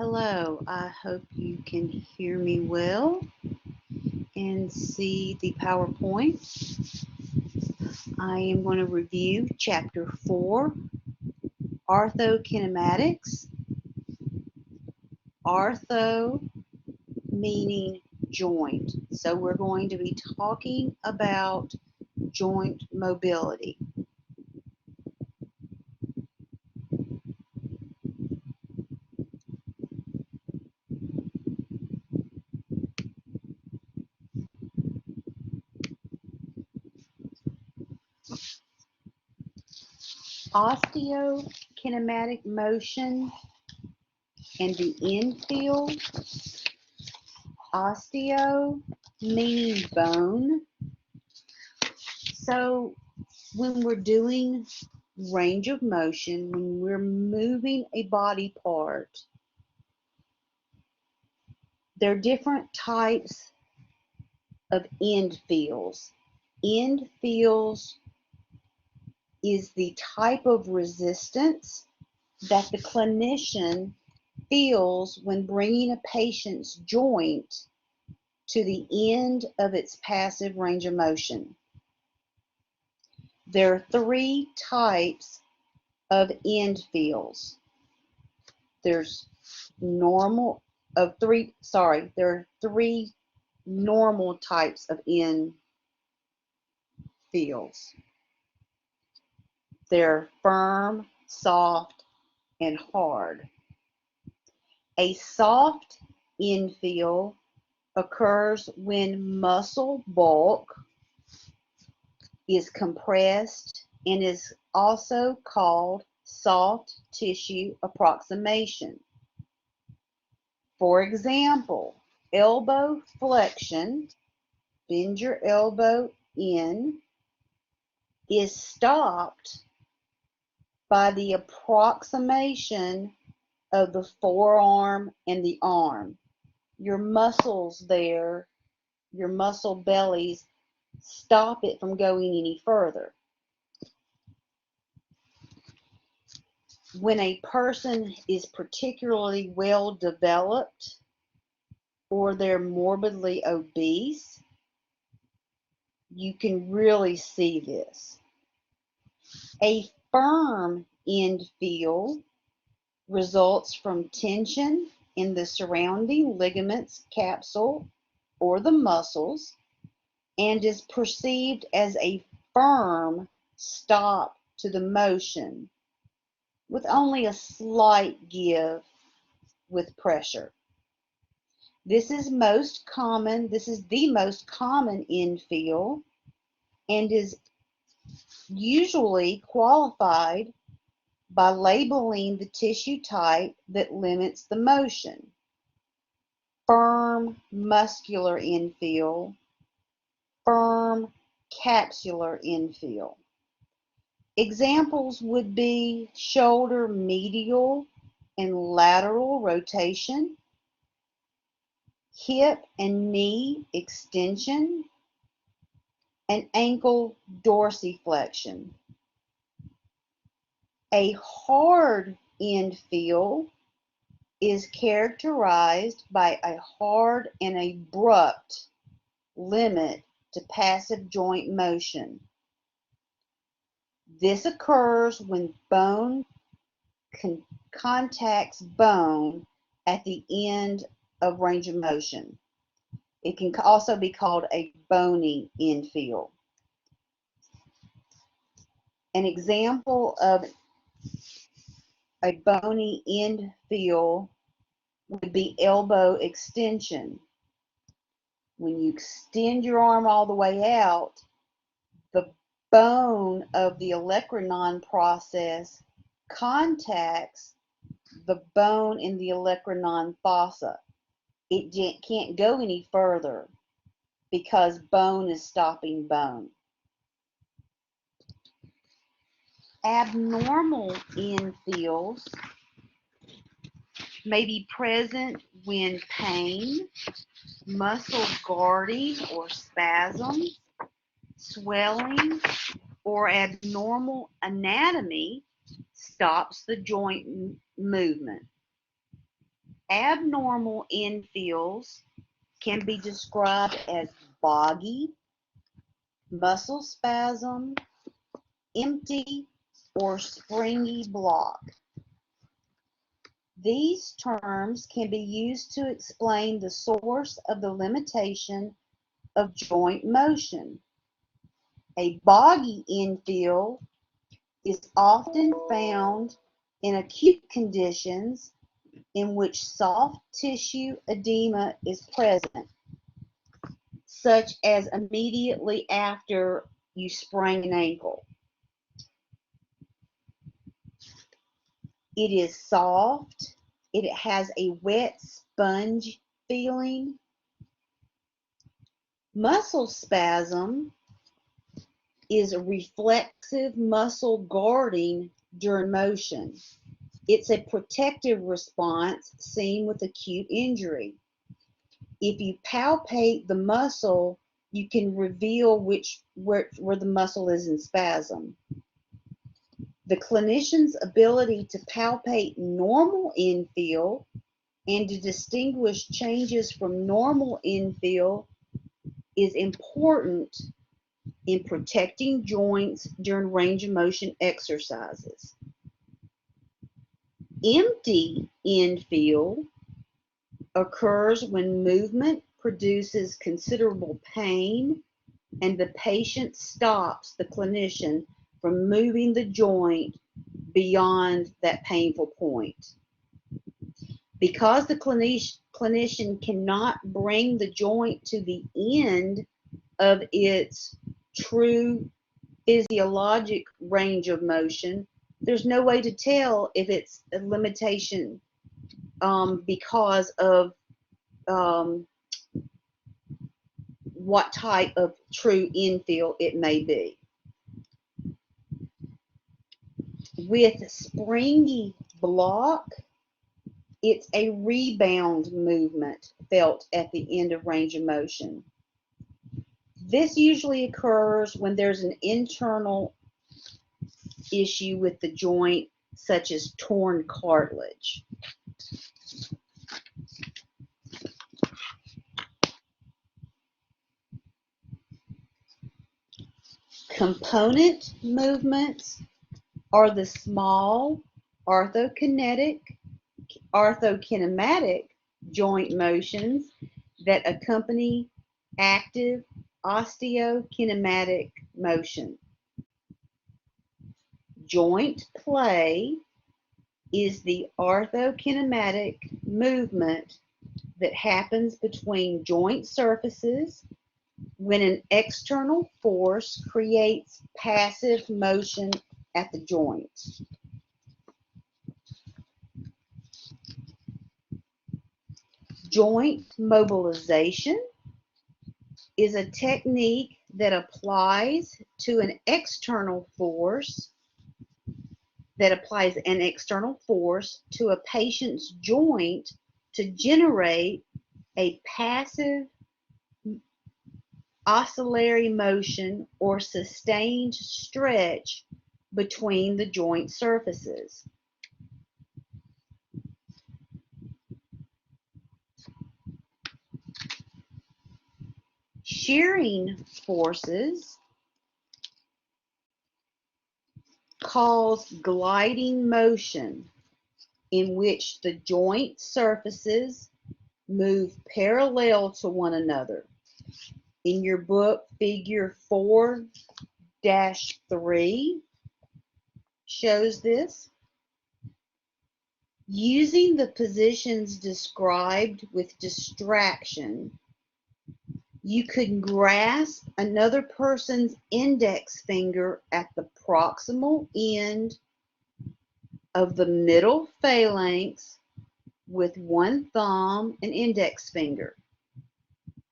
Hello, I hope you can hear me well and see the PowerPoint. I am going to review Chapter 4, Orthokinematics. Ortho meaning joint. So we're going to be talking about joint mobility. Osteokinematic motion and the infield. Osteo meaning bone. So when we're doing range of motion, when we're moving a body part, there are different types of end feels. End feels is the type of resistance that the clinician feels when bringing a patient's joint to the end of its passive range of motion. There are three types of end feels. There's normal of three, sorry, there are three normal types of end feels. They're firm, soft, and hard. A soft end feel occurs when muscle bulk is compressed and is also called soft tissue approximation. For example, elbow flexion, bend your elbow in, is stopped by the approximation of the forearm and the arm. Your muscles there, your muscle bellies, stop it from going any further. When a person is particularly well developed or they're morbidly obese, you can really see this. A firm end feel results from tension in the surrounding ligaments, capsule, or the muscles, and is perceived as a firm stop to the motion with only a slight give with pressure. This is the most common end feel and is usually qualified by labeling the tissue type that limits the motion. Firm muscular end feel, firm capsular end feel. Examples would be shoulder medial and lateral rotation, hip and knee extension, and ankle dorsiflexion. A hard end feel is characterized by a hard and abrupt limit to passive joint motion. This occurs when bone contacts bone at the end of range of motion. It can also be called a bony end feel. An example of a bony end feel would be elbow extension. When you extend your arm all the way out, the bone of the olecranon process contacts the bone in the olecranon fossa. It can't go any further because bone is stopping bone. Abnormal end feels may be present when pain, muscle guarding or spasms, swelling, or abnormal anatomy stops the joint movement. Abnormal infills can be described as boggy, muscle spasm, empty, or springy block. These terms can be used to explain the source of the limitation of joint motion. A boggy infill is often found in acute conditions in which soft tissue edema is present, such as immediately after you sprain an ankle. It is soft, it has a wet sponge feeling. Muscle spasm is a reflexive muscle guarding during motion. It's a protective response seen with acute injury. If you palpate the muscle, you can reveal where the muscle is in spasm. The clinician's ability to palpate normal infill and to distinguish changes from normal infill is important in protecting joints during range of motion exercises. Empty infill occurs when movement produces considerable pain and the patient stops the clinician from moving the joint beyond that painful point. Because the clinician cannot bring the joint to the end of its true physiologic range of motion, there's no way to tell if it's a limitation because of what type of true infill it may be. With springy block, it's a rebound movement felt at the end of range of motion. This usually occurs when there's an internal issue with the joint, such as torn cartilage. Component movements are the small orthokinematic joint motions that accompany active osteokinematic motion. Joint play is the orthokinematic movement that happens between joint surfaces when an external force creates passive motion at the joint. Joint mobilization is a technique that applies an external force to a patient's joint to generate a passive oscillatory motion or sustained stretch between the joint surfaces. Shearing forces cause gliding motion in which the joint surfaces move parallel to one another. In your book, figure 4-3 shows this. Using the positions described with distraction, you could grasp another person's index finger at the proximal end of the middle phalanx with one thumb and index finger.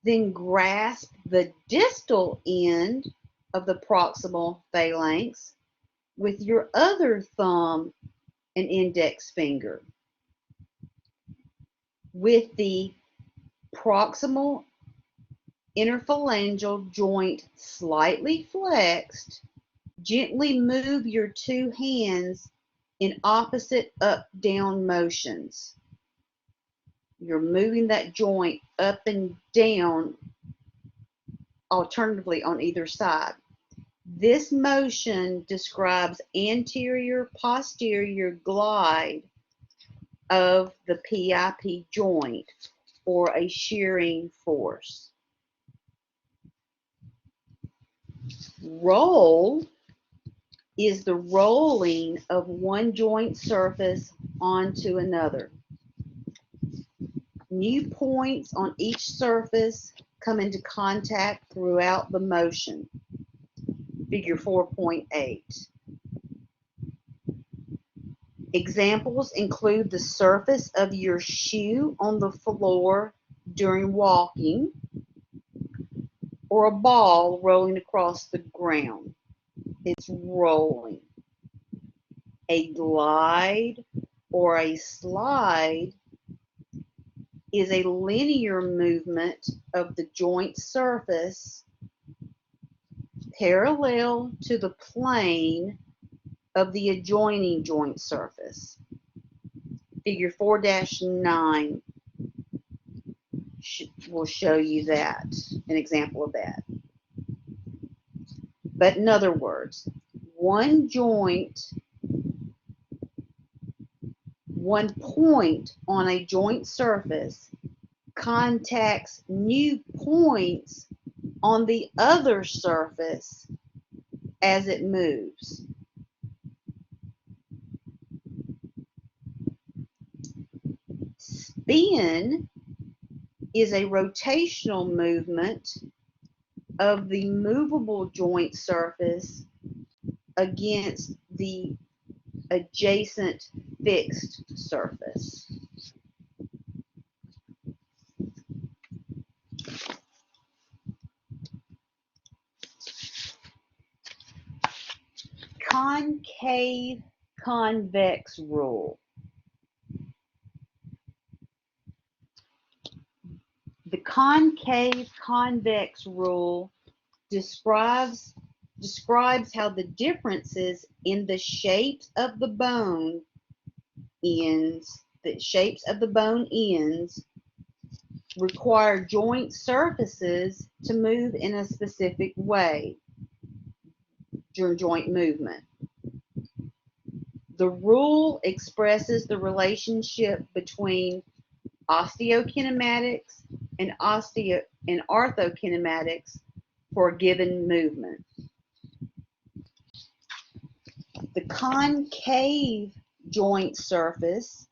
Then grasp the distal end of the proximal phalanx with your other thumb and index finger. With the proximal interphalangeal joint slightly flexed, gently move your two hands in opposite up-down motions. You're moving that joint up and down, alternatively on either side. This motion describes anterior-posterior glide of the PIP joint, or a shearing force. Roll is the rolling of one joint surface onto another. New points on each surface come into contact throughout the motion. Figure 4.8. Examples include the surface of your shoe on the floor during walking, or a ball rolling across the ground. It's rolling. A glide or a slide is a linear movement of the joint surface parallel to the plane of the adjoining joint surface. Figure 4-9 will show you that, an example of that. But in other words, one point on a joint surface contacts new points on the other surface as it moves. Spin is a rotational movement of the movable joint surface against the adjacent fixed surface. Concave convex rule. The concave convex rule describes how the differences in the shapes of the bone ends, require joint surfaces to move in a specific way during joint movement. The rule expresses the relationship between osteokinematics and orthokinematics for a given movement. The concave joint surface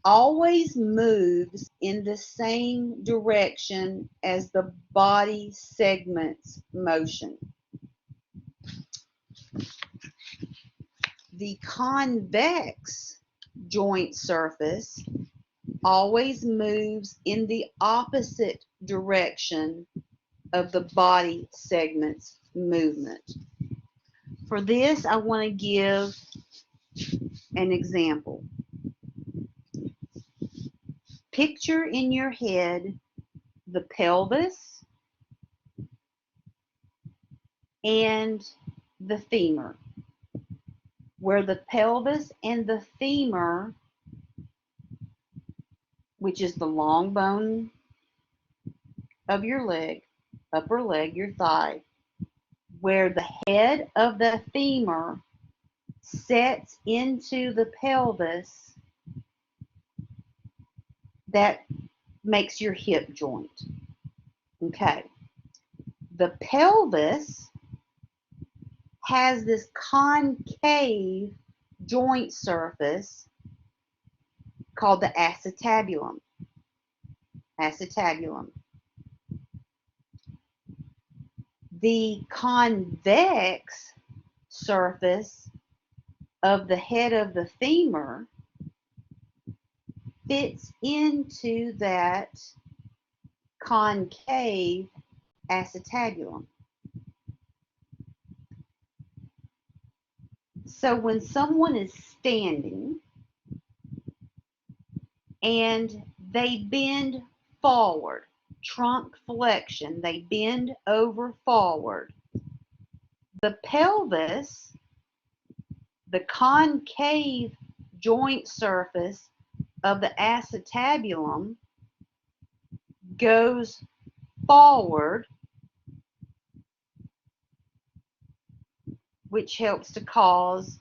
always moves in the same direction as the body segment's motion. The convex joint surface always moves in the opposite direction of the body segment's movement. For this, I want to give an example. Picture in your head the pelvis and the femur, where the pelvis and the femur, which is the long bone of your leg, upper leg, your thigh, where the head of the femur sets into the pelvis, that makes your hip joint. Okay. The pelvis has this concave joint surface called the acetabulum. The convex surface of the head of the femur fits into that concave acetabulum. So when someone is standing and they bend forward, trunk flexion, they bend over forward, the pelvis, the concave joint surface of the acetabulum goes forward, which helps to cause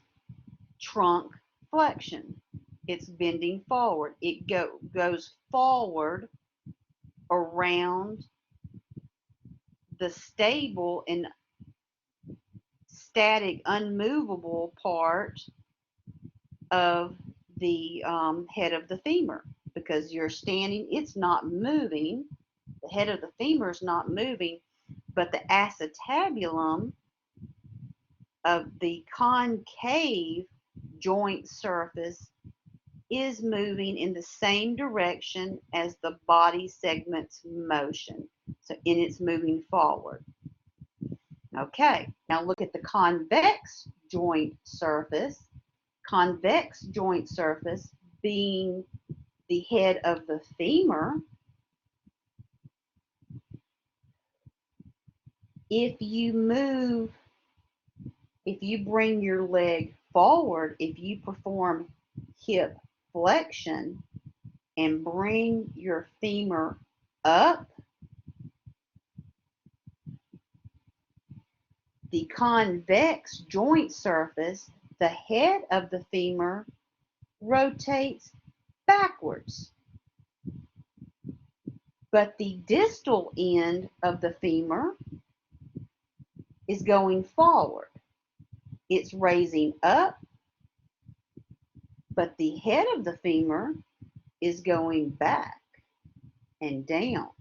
trunk flexion. It's bending forward. It goes forward around the stable and static, unmovable part of the head of the femur, because you're standing, it's not moving. The head of the femur is not moving, but the acetabulum of the concave joint surface is moving in the same direction as the body segment's motion. So, and it's moving forward. Okay, now look at the convex joint surface. Convex joint surface being the head of the femur. If you bring your leg forward, if you perform hip flexion and bring your femur up, the convex joint surface, the head of the femur, rotates backwards. But the distal end of the femur is going forward. It's raising up, but the head of the femur is going back and down.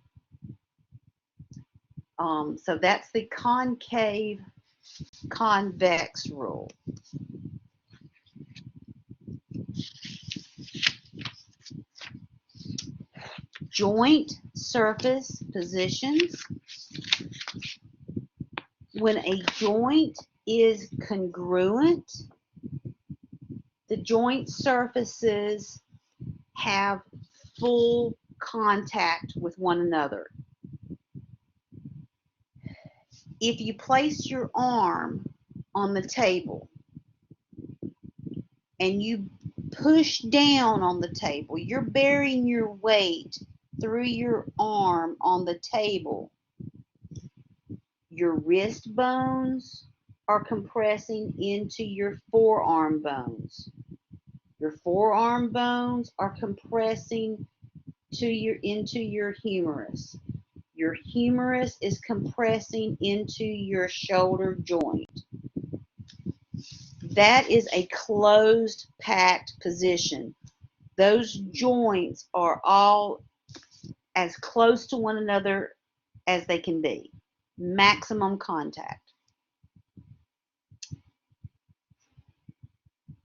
So that's the concave convex rule. Joint surface positions. When a joint is congruent, the joint surfaces have full contact with one another. If you place your arm on the table and you push down on the table, you're bearing your weight through your arm on the table. Your wrist bones are compressing into your forearm bones. Your forearm bones are compressing into your humerus. Your humerus is compressing into your shoulder joint. That is a closed, packed position. Those joints are all as close to one another as they can be. Maximum contact.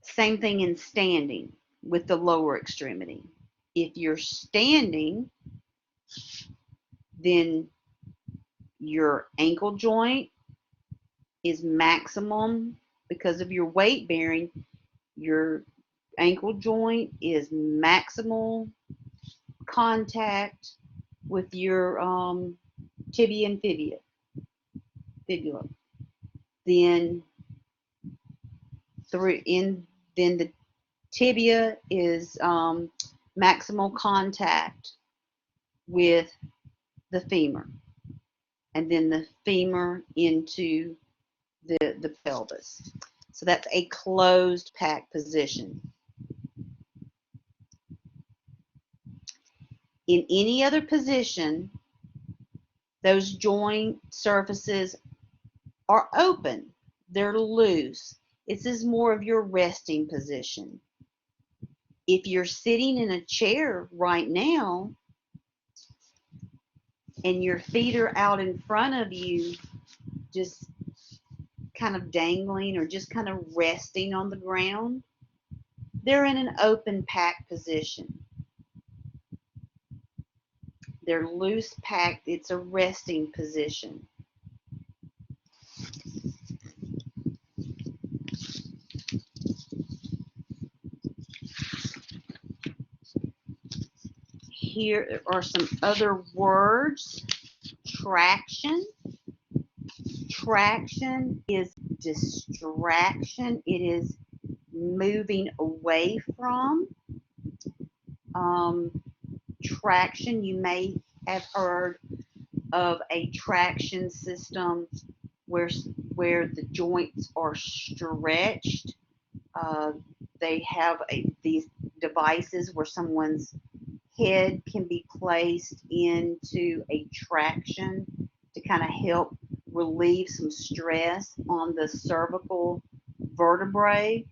Same thing in standing with the lower extremity. If you're standing, then your ankle joint is maximum because of your weight bearing. Your ankle joint is maximal contact with your tibia and fibula. Then the tibia is maximal contact with the femur, and then the femur into the pelvis. So that's a closed pack position. In any other position, those joint surfaces are open. They're loose. This is more of your resting position. If you're sitting in a chair right now and your feet are out in front of you, just kind of dangling or just kind of resting on the ground, they're in an open pack position. They're loose packed. It's a resting position. Here are some other words. Traction. Traction is distraction. It is moving away from. Traction, you may have heard of a traction system where the joints are stretched. Uh, they have these devices where someone's head can be placed into a traction to kind of help relieve some stress on the cervical vertebrae,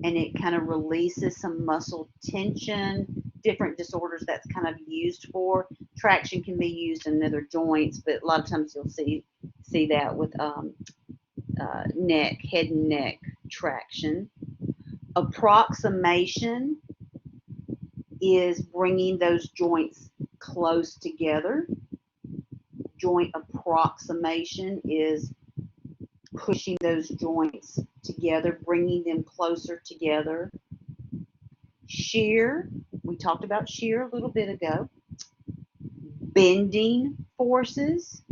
and it kind of releases some muscle tension. Different disorders that's kind of used for. Traction can be used in other joints, but a lot of times you'll see that with head and neck traction. Approximation is bringing those joints close together. Joint approximation is pushing those joints together, bringing them closer together. Shear, we talked about shear a little bit ago. Bending forces,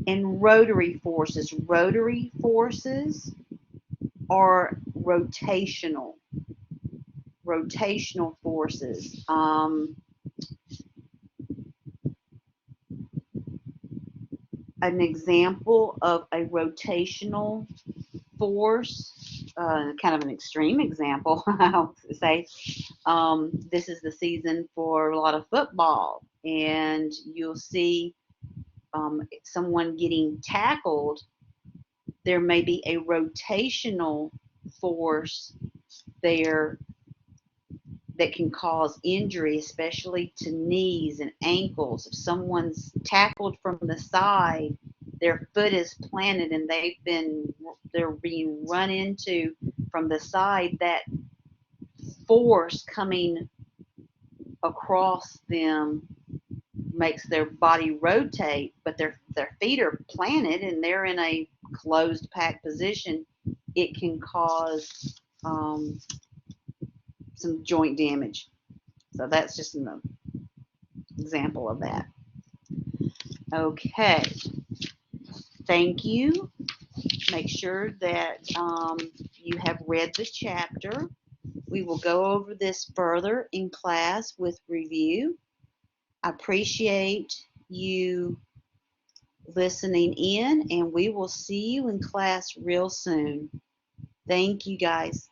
and rotary forces. Rotary forces are rotational forces. An example of a rotational force, kind of an extreme example, I'll say, this is the season for a lot of football, and you'll see someone getting tackled. There may be a rotational force there that can cause injury, especially to knees and ankles. If someone's tackled from the side, their foot is planted and they're being run into from the side, that force coming across them makes their body rotate, but their feet are planted and they're in a closed packed position. It can cause some joint damage. So that's just an example of that. Okay, thank you. Make sure that you have read the chapter. We will go over this further in class with review. I appreciate you listening in, and we will see you in class real soon. Thank you, guys.